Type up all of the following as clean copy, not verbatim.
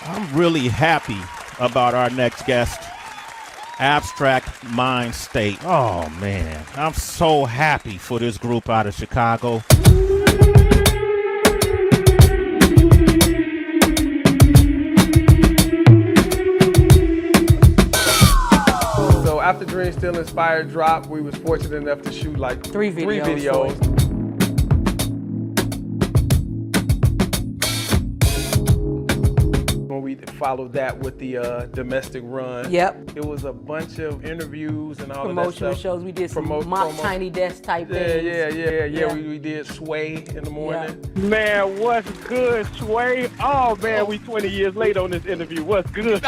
I'm really happy about our next guest, Abstract Mindstate. Oh, man, I'm so happy for this group out of Chicago. So after Dream Still Inspired dropped, we was fortunate enough to shoot like three videos. We followed that with the domestic run. Yep. It was a bunch of interviews and all promotional of that stuff. shows. We did some mock Tiny Desk type things. Yeah. We did Sway in the morning. Yeah. Man, what's good, Sway? Oh, man, we 20 years late on this interview. What's good?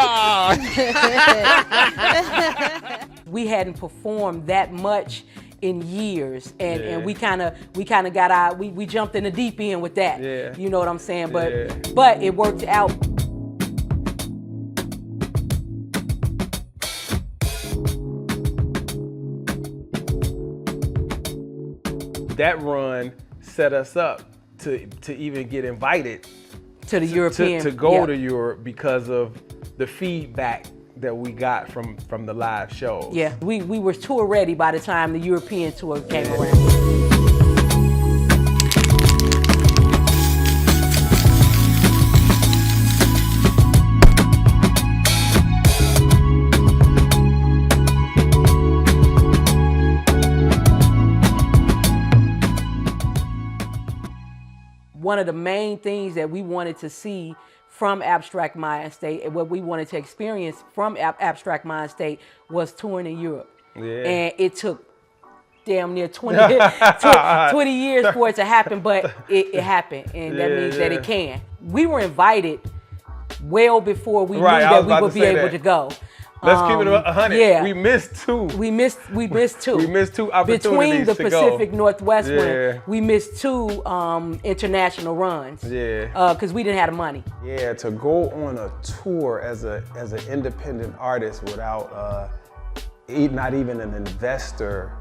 We hadn't performed that much in years, and we kind of got we jumped in the deep end with that. Yeah. You know what I'm saying? But it worked out. That run set us up to even get invited to the European to go to Europe because of the feedback that we got from the live shows. Yeah, we were tour ready by the time the European tour came around. One of the main things that we wanted to see from Abstract Mindstate and what we wanted to experience from Abstract Mindstate was touring in Europe. Yeah. And it took damn near 20 years for it to happen, but it happened, and that means that it can. We were invited well before we knew that we would be able to go. Let's keep it 100. Yeah. We missed two. We missed two. We missed two opportunities between the to Pacific go. Northwest one. We missed two international runs. Yeah. Because we didn't have the money. Yeah, to go on a tour as an independent artist without not even an investor,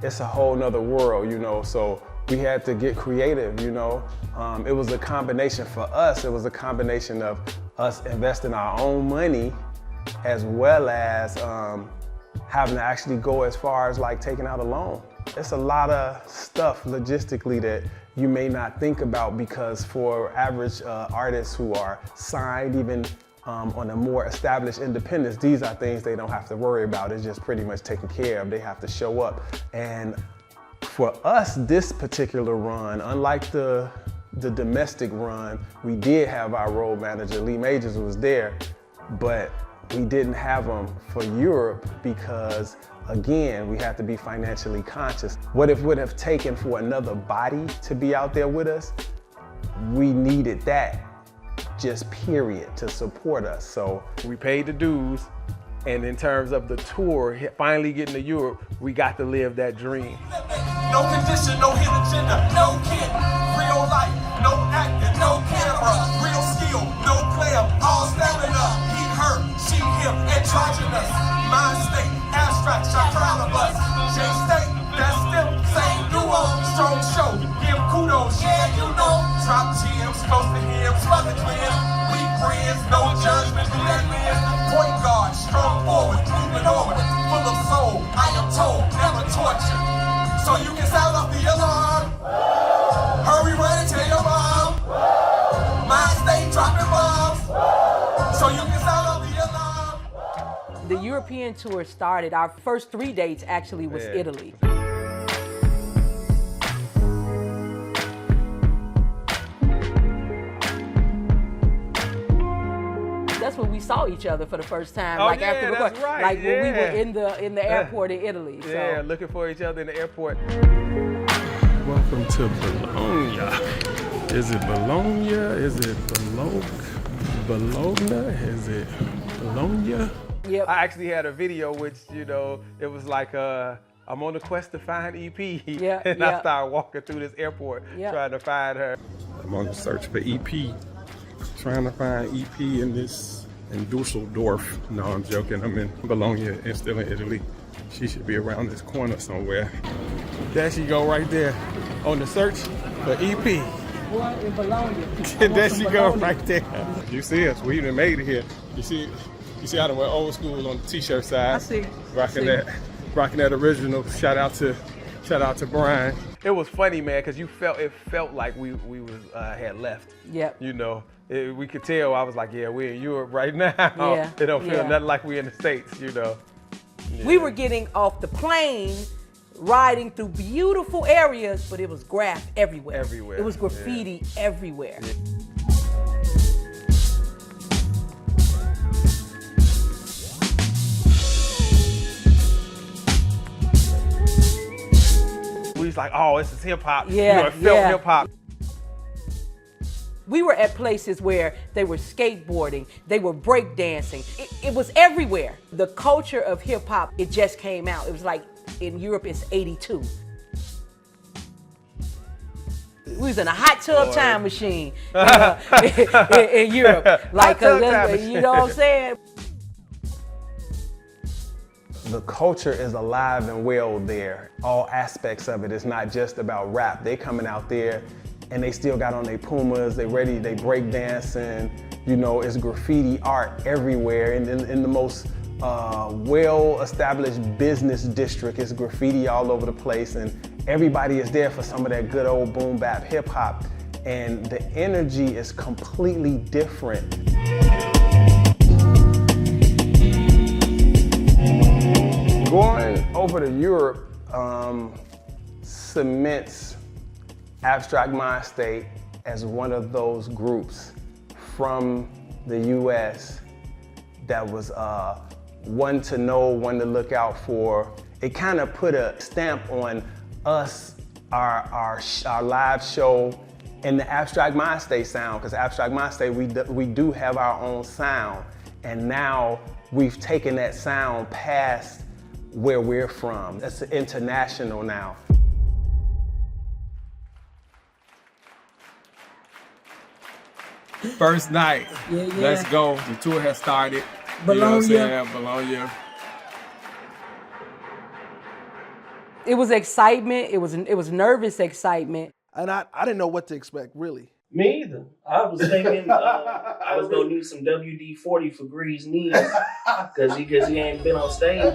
it's a whole nother world, you know. So we had to get creative, you know. It was a combination for us. It was a combination of us investing our own money, as well as having to actually go as far as like taking out a loan. It's a lot of stuff logistically that you may not think about, because for average artists who are signed even on a more established independence, these are things they don't have to worry about. It's just pretty much taken care of. They have to show up. And for us, this particular run, unlike the domestic run, we did have our road manager, Lee Majors was there, but we didn't have them for Europe because, again, we have to be financially conscious. What it would have taken for another body to be out there with us, we needed that, just period, to support us. So we paid the dues, and in terms of the tour, finally getting to Europe, we got to live that dream. No condition, no hidden agenda, no kid, real life, no acting, no camera, real skill, no player, all stamina. Her, she, him, androgynous. Mindstate, abstract, shot proud of us. J-State, that's them, same duo. Strong show, give kudos, yeah, you know. Drop gems, close to him, smother clear. We friends, no judgment, do that man. Point guard, strong forward, moving on. Full of soul, I am told, never tortured. So you can sound off the alarm. Hurry, run and tell your mom. Mindstate, dropping bombs. So you can sound off the alarm. The European tour started, our first 3 dates actually was Italy. That's when we saw each other for the first time. Oh, like yeah, after that's right. Like when we were in the airport in Italy. So. Yeah, looking for each other in the airport. Welcome to Bologna. Is it Bologna? Is it Bologna? Is it Bologna? Yep. I actually had a video which, you know, it was like I'm on a quest to find EP. And I started walking through this airport trying to find her. I'm on the search for EP, trying to find EP in Dusseldorf. No, I'm joking. I'm in Bologna and still in Italy. She should be around this corner somewhere. There she go right there on the search for EP. boy, in Bologna. There she go, right there. You see us, we even made it here. You see how they went old school on the t-shirt side. I see. Rocking that original. Shout out to Brian. It was funny, man, because it felt like we had left. Yep. You know, we could tell. I was like, yeah, we're in Europe right now. Yeah. It don't feel nothing like we're in the States, you know. Yeah. We were getting off the plane, riding through beautiful areas, but it was graff everywhere. Everywhere. It was graffiti everywhere. Yeah. We was like, oh, this is hip hop. Yeah, you know, it felt hip hop. We were at places where they were skateboarding, they were breakdancing. It was everywhere. The culture of hip hop, it just came out. It was like in Europe, it's 82. We was in a hot tub time machine in Europe. Like, you know what I'm saying? The culture is alive and well there. All aspects of it. It's not just about rap. They coming out there and they still got on their Pumas, they break dancing. You know, it's graffiti art everywhere. And in the most well-established business district, it's graffiti all over the place. And everybody is there for some of that good old boom bap hip hop. And the energy is completely different. Going over to Europe cements Abstract Mindstate as one of those groups from the US that was one to know, one to look out for. It kind of put a stamp on us, our live show, and the Abstract Mindstate sound, because Abstract Mindstate, we do have our own sound. And now we've taken that sound past where we're from. That's international now. First night, let's go. The tour has started. Bologna. You know what I'm saying? Bologna. It was excitement. It was nervous excitement. And I didn't know what to expect, really. Me either. I was thinking I was gonna need some WD-40 for Grease's knees because he ain't been on stage.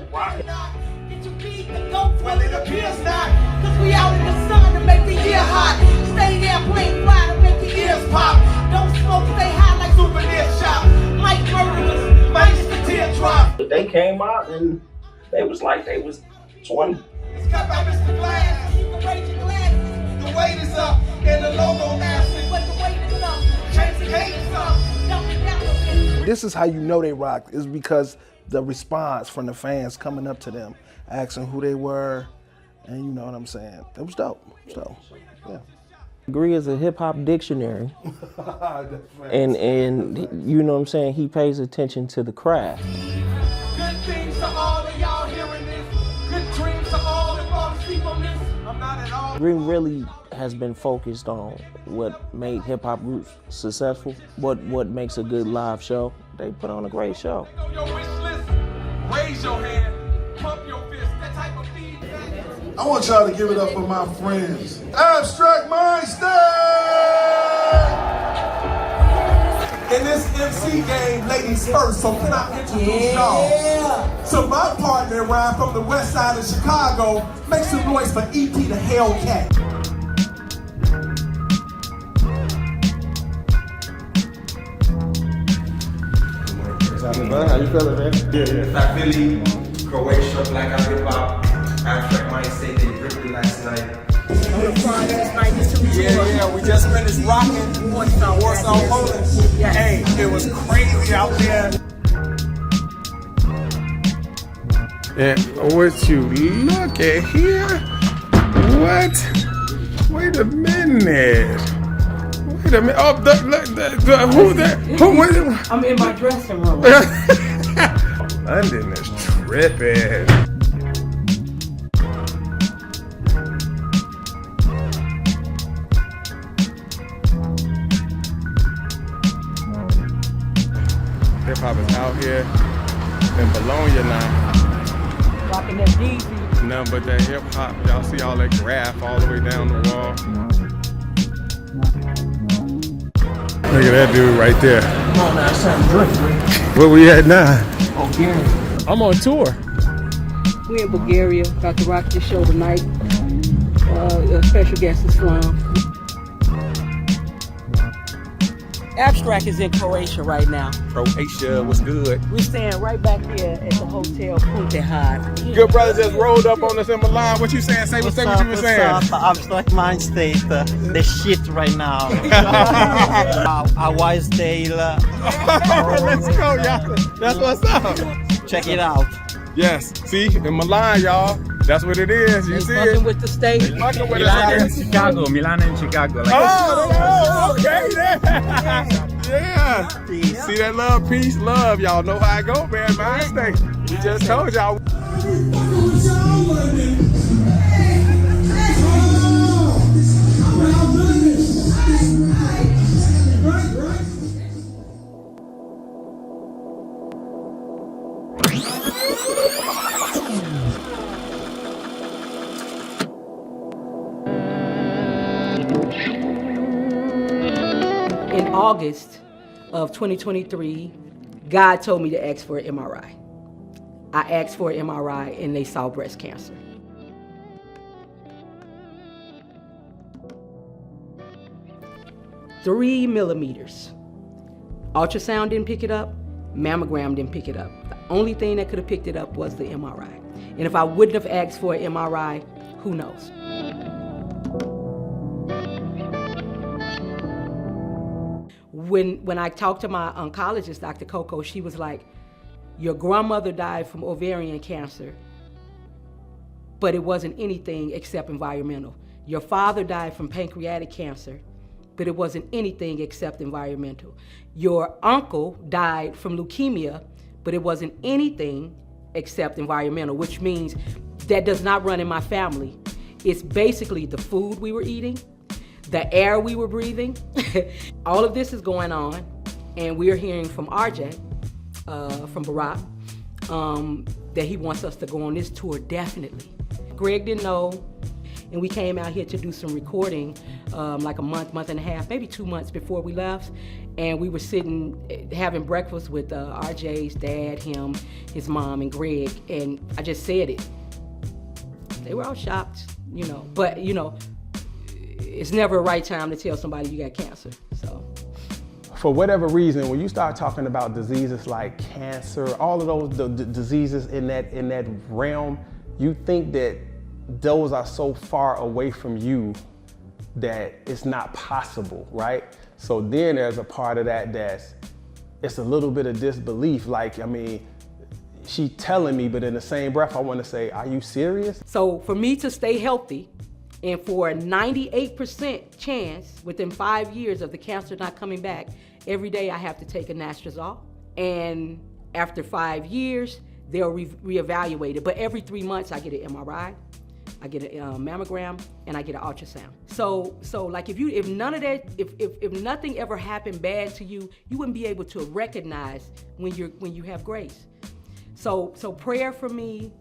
Well, it appears not, cause we out in the sun to make the year hot. Stay there, play fly to make the ears pop. Don't smoke, stay high like souvenir shop. Mike murderers, minus the teardrop. But they came out and they was like they was 20. It's cut by Mr. Glass. The raging glasses. The weight is up and the logo massive. But the weight is up, change the cadence up. This is how you know they rocked, is because the response from the fans coming up to them, asking who they were, and you know what I'm saying. It was dope. So, yeah. Agree is a hip hop dictionary, and you know what I'm saying. He pays attention to the craft. Good things to all of y'all hearing this. Good dreams to all that fall asleep on this. I'm not at all. Agree really has been focused on what made hip hop groups successful. What makes a good live show. They put on a great show. Your wish list. Raise your hand. Pump your fist. That type of feedback. I want y'all to give it up for my friends. Abstract Mindstate! In this MC game, ladies first, so can I introduce y'all to my partner, Ryan, from the west side of Chicago. Make some noise for EP the Hellcat. How you feeling, man? Yeah. Philly, Croatia, Black Out Hip Hop, Abstract Mindstate, they ripped it last night. Yeah, we just finished rocking Warsaw, Poland. Hey, it was crazy out there. And what you look at here? What? Wait a minute. Wait a minute. Oh, who that? Who was it? I'm in my dressing room. London is tripping. Hip hop is out here in Bologna now. Rocking that Yeezy. Nothing but that hip hop. Y'all see all that graph all the way down the wall. Look at that dude right there. Come on now, something drink. Where we at now? Bulgaria. I'm on tour. We're in Bulgaria, about to rock the show tonight. A special guest is Slum. Abstract is in Croatia right now. Croatia, what's good? We're staying right back here at the Hotel Punta. Good brother just rolled up on us in Milan. What you saying? Say what you were saying. Abstract Mindstate, the shit right now. A wise tale. Let's go, y'all. That's what's up. Check it out. Yes, see, in Milan, y'all. That's what it is. You see it? With the state. Milan and Chicago. Oh, okay, yeah. See that love, peace, love. Y'all know how I go, man. Mindstate. We just told y'all. In August of 2023, God told me to ask for an MRI. I asked for an MRI and they saw breast cancer. Three millimeters. Ultrasound didn't pick it up, mammogram didn't pick it up. The only thing that could have picked it up was the MRI. And if I wouldn't have asked for an MRI, who knows? When I talked to my oncologist, Dr. Coco, she was like, your grandmother died from ovarian cancer, but it wasn't anything except environmental. Your father died from pancreatic cancer, but it wasn't anything except environmental. Your uncle died from leukemia, but it wasn't anything except environmental, which means that does not run in my family. It's basically the food we were eating, the air we were breathing. All of this is going on, and we're hearing from RJ, from Barack, that he wants us to go on this tour definitely. Greg didn't know, and we came out here to do some recording like a month and a half, maybe 2 months before we left, and we were sitting having breakfast with RJ's dad, him, his mom, and Greg, and I just said it. They were all shocked, you know, but you know, it's never a right time to tell somebody you got cancer, so. For whatever reason, when you start talking about diseases like cancer, all of those the diseases in that realm, you think that those are so far away from you that it's not possible, right? So then there's a part of that it's a little bit of disbelief. Like, I mean, she telling me, but in the same breath, I want to say, are you serious? So for me to stay healthy, and for a 98% chance within 5 years of the cancer not coming back, every day I have to take a anastrozole. And after 5 years, they'll reevaluate it. But every 3 months, I get an MRI, I get a mammogram, and I get an ultrasound. So like if none of that, if nothing ever happened bad to you, you wouldn't be able to recognize when you have grace. So prayer for me.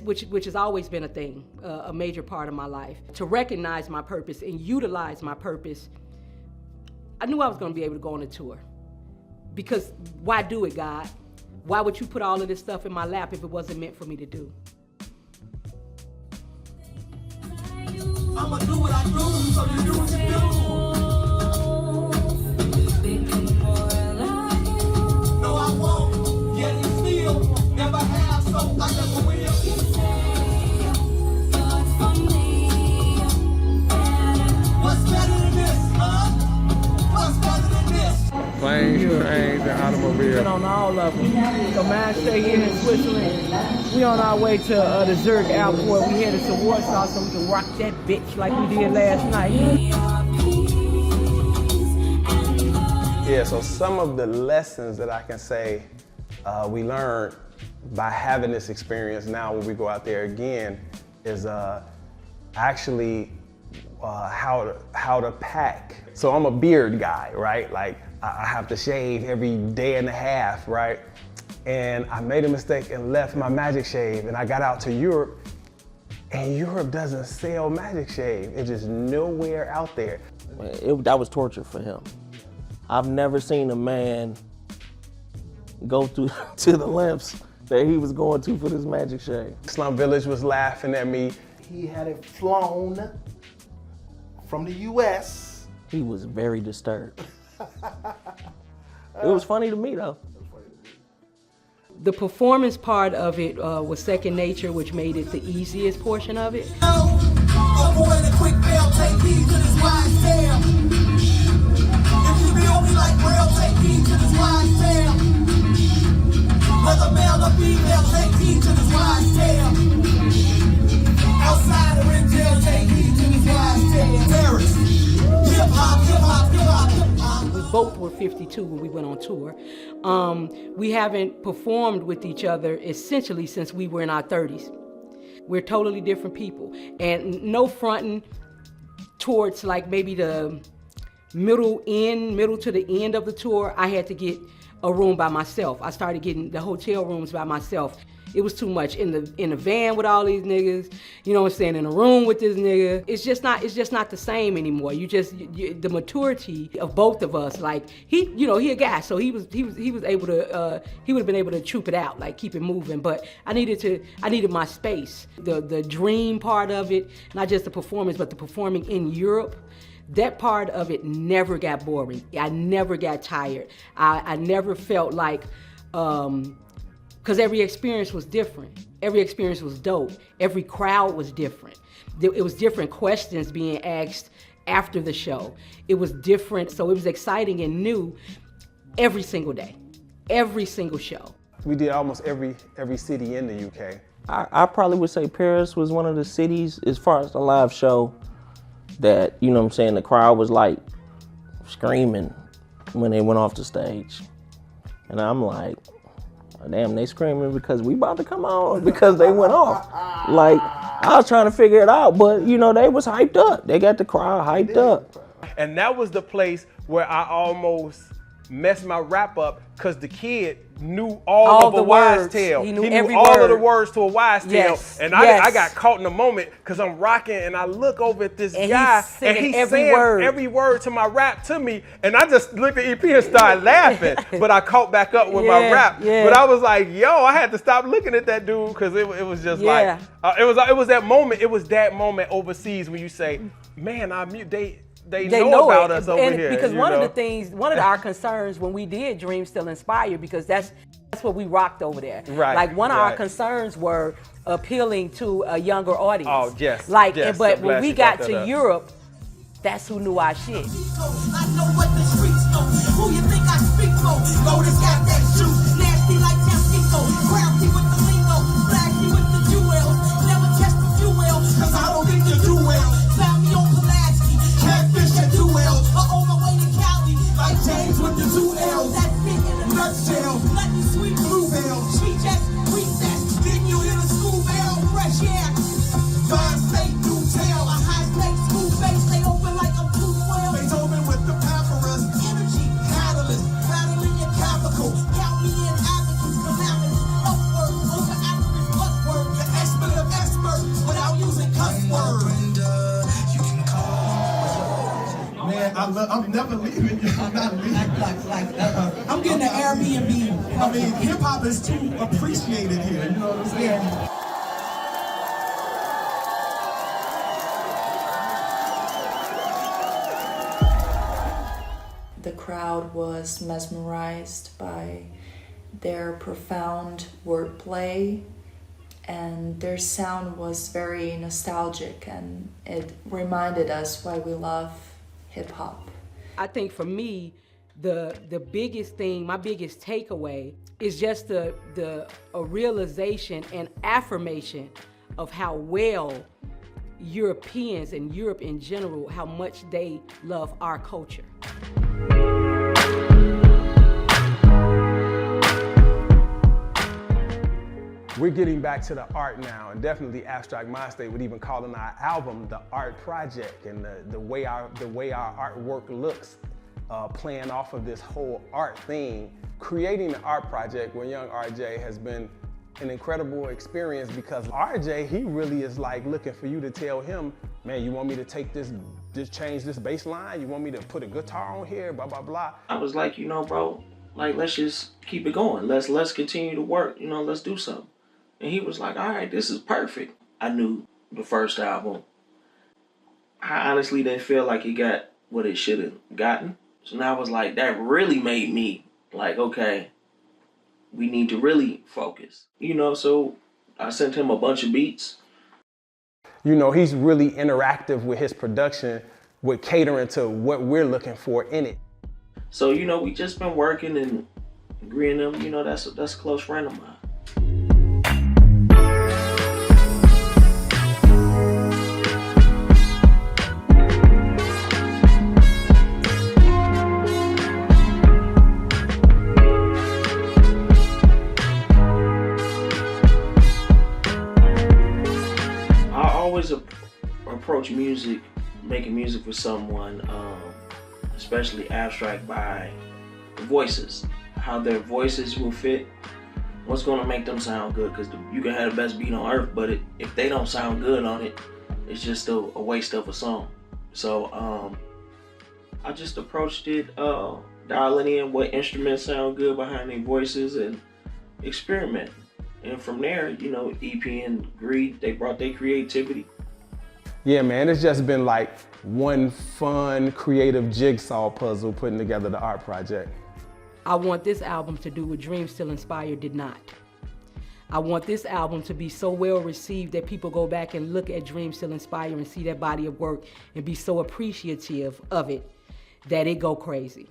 Which has always been a thing, a major part of my life. To recognize my purpose and utilize my purpose, I knew I was going to be able to go on a tour. Because why do it, God? Why would you put all of this stuff in my lap if it wasn't meant for me to do? I'ma do what I do, so you do what you do. No, I won't, yet and still, never have, so I never will. What's better than this, huh? What's better than this? Planes, trains, and automobiles. Been on all of them. So Mindstate here in Switzerland. We on our way to the Zurich airport. We headed to Warsaw so we can rock that bitch like we did last night. Yeah, so some of the lessons that I can say we learned by having this experience now when we go out there again is actually how to pack. So I'm a beard guy, right? Like I have to shave every day and a half, right? And I made a mistake and left my Magic Shave, and I got out to Europe, and Europe doesn't sell Magic Shave. It's just nowhere out there. That was torture for him. I've never seen a man go through to the lengths that he was going to for this magic shade. Slum Village was laughing at me. He had it flown from the US. He was very disturbed. It was funny to me though. The performance part of it was second nature, which made it the easiest portion of it. Whether male or female, take heed to this wise tale. Outside or in jail, take heed to this wise tale. Terrorists, hip hop, hip hop, hip hop, hip hop. We both were 52 when we went on tour. We haven't performed with each other essentially since we were in our 30s. We're totally different people. And no fronting towards like maybe the middle to the end of the tour, I had to get a room by myself. I started getting the hotel rooms by myself. It was too much in the van with all these niggas, you know what I'm saying, in a room with this nigga. It's just not the same anymore. The maturity of both of us, like he a guy, so he was able to he would have been able to troop it out, like keep it moving. But I needed my space. The dream part of it, not just the performance, but the performing in Europe. That part of it never got boring. I never got tired. I never felt like, because every experience was different. Every experience was dope. Every crowd was different. It was different questions being asked after the show. It was different, so it was exciting and new every single day, every single show. We did almost every city in the UK. I probably would say Paris was one of the cities, as far as the live show, that, you know what I'm saying, the crowd was like screaming when they went off the stage. And I'm like, damn, they screaming because we about to come on, because they went off. Like, I was trying to figure it out, but you know, they was hyped up. They got the crowd hyped up. And that was the place where I almost messed my rap up, because the kid knew all of a wise tale. He knew all of the words to a wise tale. And I got caught in the moment because I'm rocking and I look over at this guy and he's saying every word to my rap to me. And I just looked at EP and started laughing. But I caught back up with my rap. But I was like, yo, I had to stop looking at that dude, because it was just like, it was that moment. It was that moment overseas when you say, man, they know about us over here. Because one of our concerns when we did Dream Still Inspired, because that's what we rocked over there. Right. Like one of our concerns were appealing to a younger audience. Oh, yes. Like, yes, but when we got to Europe, that's who knew our shit. I know what the streets know. Who you think I speak for? Lotus got that juice, nasty like Tampico, crafty with the lingo, flashy with the jewels. Never test the fuel, cause I don't think you do well. Found me on Pulaski, catfish and duels. On my way to Cali, like James with the 2 L's. That fit in a nutshell. Let me sweet bluebell. She just recess. Didn't you hear the school bell? Fresh air. Mindstate, new tail. A high stakes school base. They open like I'm 212. Beethoven with the papyrus. Energy, catalyst. Rattling your capital. Count me in advocates. Commandments. Upward. Over accurate buzzword. The expert of experts. Without using cuss words. Man, I'm never leaving you. I'm not leaving. I'm getting an Airbnb. I mean, hip hop is too appreciated here. You know what I'm saying? The crowd was mesmerized by their profound wordplay, and their sound was very nostalgic, and it reminded us why we love hip-hop. I think for me, the biggest thing, my biggest takeaway is just a realization and affirmation of how well Europeans and Europe in general, how much they love our culture. We're getting back to the art now, and definitely Abstract Mindstate would even call in our album the art project, and the way our artwork looks, playing off of this whole art theme. Creating the art project where young RJ has been an incredible experience because RJ, he really is like looking for you to tell him, man, you want me to take this change this bass line? You want me to put a guitar on here, blah, blah, blah. I was like, bro, like, let's just keep it going. Let's continue to work, let's do something. And he was like, all right, this is perfect. I knew the first album, I honestly didn't feel like it got what it should have gotten. So now I was like, that really made me like, okay, we need to really focus. So I sent him a bunch of beats. He's really interactive with his production, with catering to what we're looking for in it. So, we just been working and agreeing them, that's a close friend of mine. Approach music, making music for someone, especially abstract, by voices, how their voices will fit, what's going to make them sound good, because you can have the best beat on earth, but if they don't sound good on it, it's just a waste of a song. So I just approached it, dialing in what instruments sound good behind their voices and experiment. And from there, EP and Greed, they brought their creativity. Yeah, man, it's just been like one fun, creative jigsaw puzzle putting together the art project. I want this album to do what Dream Still Inspired did not. I want this album to be so well received that people go back and look at Dream Still Inspired and see that body of work and be so appreciative of it that it go crazy.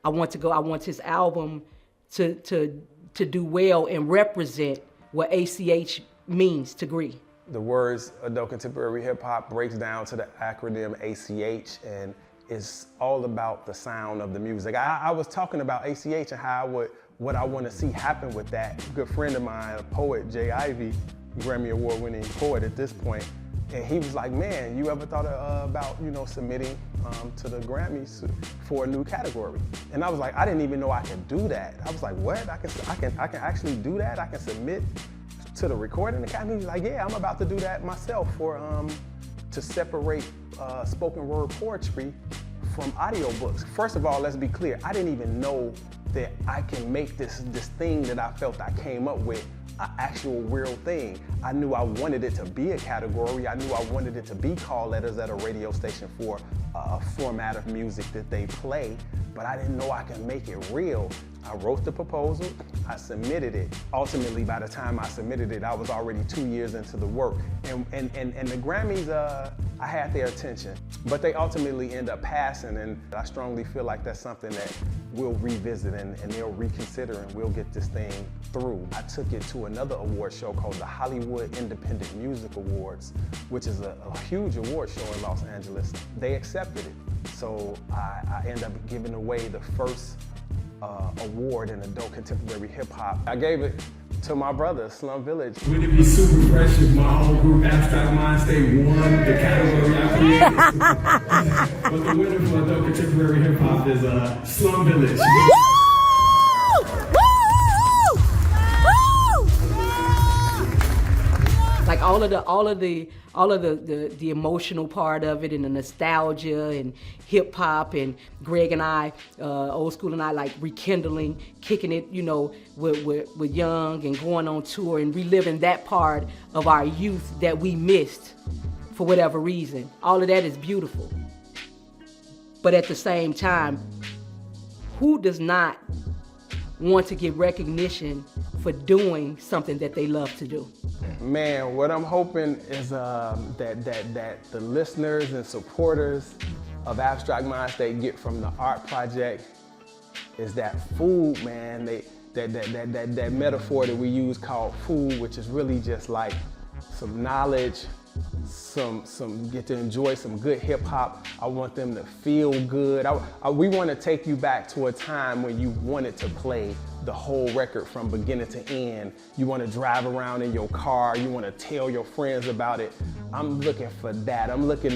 I want this album to do well and represent what ACH means to Gree. The words adult contemporary hip hop breaks down to the acronym ACH, and it's all about the sound of the music. I was talking about ACH and how what I want to see happen with that. A good friend of mine, a poet, Jay Ivey, Grammy Award winning poet at this point, and he was like, man, you ever thought about submitting to the Grammys for a new category? And I was like, I didn't even know I could do that. I was like, what? I can actually do that? I can submit to the Recording Academy? He's like, yeah, I'm about to do that myself to separate spoken word poetry from audiobooks. First of all, let's be clear, I didn't even know that I can make this thing that I felt I came up with an actual real thing. I knew I wanted it to be a category. I knew I wanted it to be call letters at a radio station for a format of music that they play, but I didn't know I could make it real. I wrote the proposal, I submitted it. Ultimately, by the time I submitted it, I was already 2 years into the work. And the Grammys, I had their attention, but they ultimately end up passing, and I strongly feel like that's something that we'll revisit and they'll reconsider and we'll get this thing through. I took it to another award show called the Hollywood Independent Music Awards, which is a huge award show in Los Angeles. They accepted it. So I ended up giving away the first award in adult contemporary hip hop. I gave it to my brother, Slum Village. Wouldn't it be super fresh if my whole group, Abstract Mindstate, won the category I created? But the winner for adult contemporary hip hop is Slum Village. Like all of the emotional part of it and the nostalgia and hip hop and Greg and I, old school and I, like rekindling, kicking it, with Young and going on tour and reliving that part of our youth that we missed for whatever reason. All of that is beautiful. But at the same time, who does not want to get recognition for doing something that they love to do? Man, what I'm hoping is that the listeners and supporters of Abstract Mindstate get from the art project is that food, man. That metaphor that we use called food, which is really just like some knowledge, some get to enjoy some good hip hop. I want them to feel good. We want to take you back to a time when you wanted to play the whole record from beginning to end. You want to drive around in your car. You want to tell your friends about it. I'm looking for that. I'm looking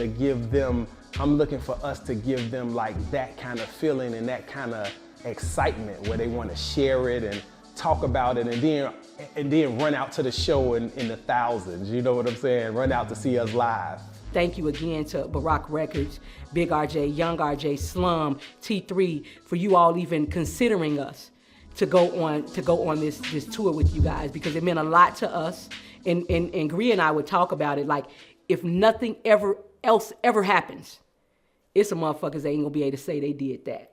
for us to give them like that kind of feeling and that kind of excitement where they want to share it and talk about it and then run out to the show in the thousands. You know what I'm saying? Run out to see us live. Thank you again to Barack Records, Big RJ, Young RJ, Slum, T3 for you all even considering us to go on this tour with you guys, because it meant a lot to us. And Gree and I would talk about it like, if nothing else ever happens, it's some motherfuckers that ain't gonna be able to say they did that,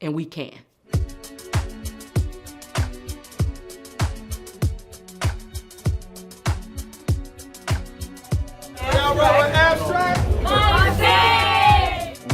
and we can.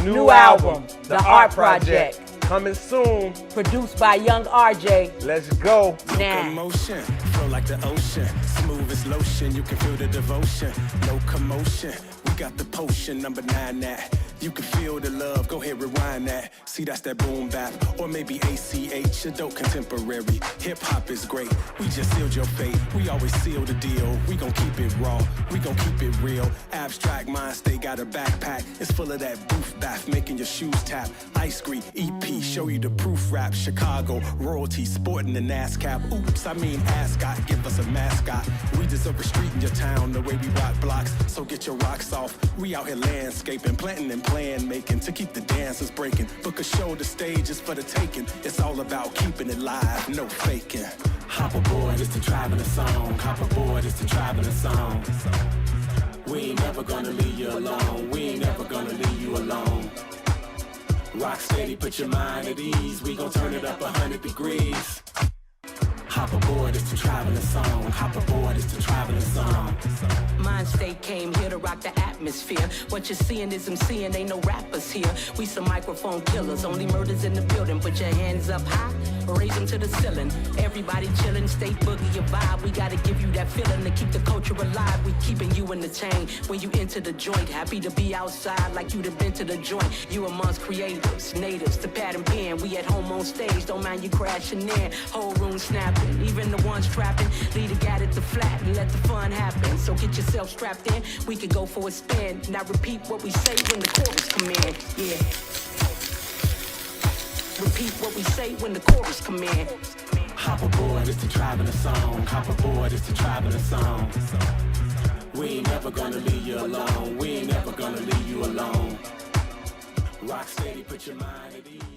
New album, The Art Project. Coming soon. Produced by Young RJ. Let's go. Now. Motion, flow like the ocean. Smooth as lotion, you can feel the devotion. No commotion, we got the potion. Number 9 that. You can feel the love, go ahead, rewind that. See, that's that boom bap, or maybe ACH, adult contemporary. Hip hop is great, we just sealed your fate. We always seal the deal, we gon' keep it raw, we gon' keep it real. Abstract Mindstate got a backpack, it's full of that booth bath, making your shoes tap. Ice cream, EP, show you the proof rap. Chicago, royalty, sporting the NASCAR. Oops, I mean ascot, give us a mascot. We deserve a street in your town, the way we rock blocks. So get your rocks off, we out here landscaping, planting and plan making to keep the dancers breaking. Book a show, the stage is for the taking. It's all about keeping it live, no faking. Hop aboard, it's the traveling song. Hop aboard, it's the traveling song. We ain't never gonna leave you alone. We ain't never gonna leave you alone. Rock steady, put your mind at ease. We gon' turn it up 100 degrees. Hop aboard, it's the traveling song. Hop aboard, it's the traveling song. Mindstate came here to rock the atmosphere. What you're seeing is I'm seeing, ain't no rappers here. We some microphone killers, only murders in the building. Put your hands up high, raise them to the ceiling. Everybody chilling, stay boogie your vibe. We gotta give you that feeling to keep the culture alive. We keeping you in the chain when you enter the joint. Happy to be outside like you'd have been to the joint. You amongst creatives, natives, the pad and pen. We at home on stage, don't mind you crashing in. Whole room snapping. Even the ones trapping, lead a guy at the flat and let the fun happen. So get yourself strapped in, we could go for a spin. Now repeat what we say when the chorus come in, yeah. Repeat what we say when the chorus come in. Hop aboard, it's the traveling song. Hop aboard, it's the traveling song. We ain't never gonna leave you alone. We ain't never gonna leave you alone. Rock steady, put your mind at ease.